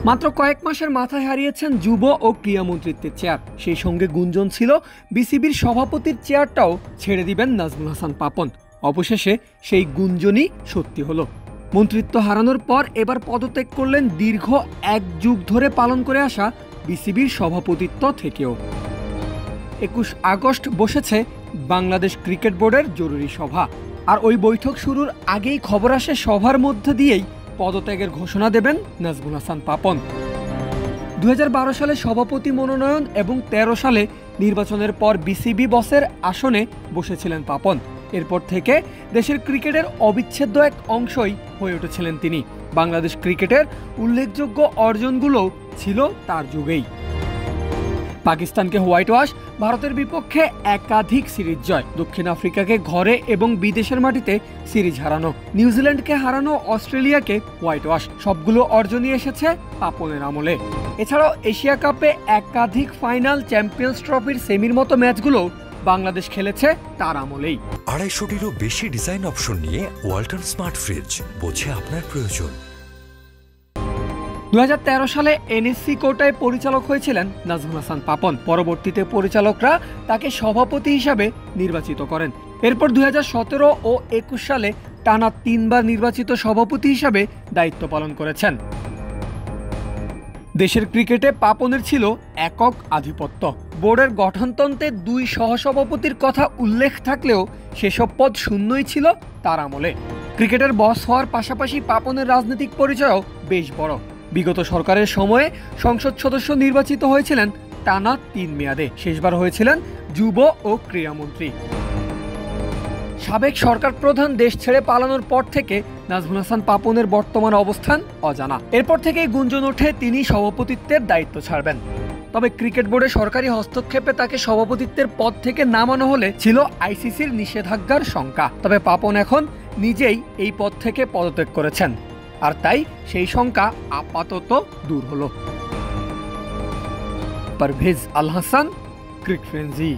মাত্র কয়েক মাসের মাথায় হারিয়েছেন যুব ও ক্রীড়া মন্ত্রিত্বের চেয়ার। সেই সঙ্গে গুঞ্জন ছিল বিসিবির সভাপতির চেয়ারটাও ছেড়ে দিবেন নাজমুল হাসান পাপন। অবশেষে সেই গুঞ্জনই সত্যি হলো। মন্ত্রিত্ব হারানোর পর এবার পদত্যাগ করলেন দীর্ঘ এক যুগ ধরে পালন করে আসা বিসিবির সভাপতিত্ব থেকেও। 21 আগস্ট বসেছে বাংলাদেশ ক্রিকেট বোর্ডের জরুরি সভা। আর ওই বৈঠক শুরুর আগেই খবর আসে সভার মধ্য দিয়েই পদত্যাগের ঘোষণা দেবেন নাজমুল হাসান পাপন। 2012 সালে সভাপতি মনোনয়ন এবং 13 সালে নির্বাচনের পর বিসিবি বসের আসনে বসেছিলেন পাপন। এরপর থেকে দেশের ক্রিকেটের অবিচ্ছেদ্য এক অংশই হয়ে উঠেছিলেন তিনি। বাংলাদেশ ক্রিকেটের উল্লেখযোগ্য অর্জনগুলোও ছিল তার যুগেই। পাকিস্তানকে হোয়াইট ওয়াশ, ভারতের বিপক্ষে একাধিক সিরিজ জয়, দক্ষিণ আফ্রিকাকে ঘরে এবং বিদেশের মাটিতে সিরিজ হারানো, নিউজিল্যান্ডকে হারানো, অস্ট্রেলিয়াকে হোয়াইট ওয়াশ, সবগুলো অর্জনই এসেছে পাপনের আমলে। এছাড়াও এশিয়া কাপে একাধিক ফাইনাল, চ্যাম্পিয়ন্স ট্রফির সেমির মতো ম্যাচগুলো বাংলাদেশ খেলেছে তার আমলেই। 250-টিরও বেশি ডিজাইন অপশন নিয়ে ওয়ালটন স্মার্ট ফ্রিজ, বোঝে আপনার প্রয়োজন। 2013 সালে এনএসসি কোটায় পরিচালক হয়েছিলেন নাজমুল হাসান পাপন। পরবর্তীতে পরিচালকরা তাকে সভাপতি হিসাবে নির্বাচিত করেন। এরপর 2017 ও 21 সালে টানা 3 বার নির্বাচিত সভাপতি হিসাবে দায়িত্ব পালন করেছেন। দেশের ক্রিকেটে পাপনের ছিল একক আধিপত্য। বোর্ডের গঠনতন্ত্রে 2 সহসভাপতির কথা উল্লেখ থাকলেও সেসব পদ শূন্যই ছিল তার আমলে। ক্রিকেটের বস হওয়ার পাশাপাশি পাপনের রাজনৈতিক পরিচয়ও বেশ বড়। বিগত সরকারের সময়ে সংসদ সদস্য নির্বাচিত হয়েছিলেন টানা 3 মেয়াদে। শেষবার হয়েছিলেন যুব ও ক্রীড়ামন্ত্রী। সাবেক সরকার প্রধান দেশ ছেড়ে পালানোর পর থেকে নাজমুল হাসান পাপনের বর্তমান অবস্থান অজানা। এরপর থেকেই গুঞ্জন ওঠে তিনি সভাপতিত্বের দায়িত্ব ছাড়বেন। তবে ক্রিকেট বোর্ডে সরকারি হস্তক্ষেপে তাকে সভাপতিত্বের পদ থেকে নামানো হলে ছিল আইসিসির নিষেধাজ্ঞার শঙ্কা। তবে পাপন এখন নিজেই এই পদ থেকে পদত্যাগ করেছেন, আর তাই সেই শঙ্কা আপাতত দূর হলো। পারভেজ আল হাসান, ক্রিক ফ্রেন্জি।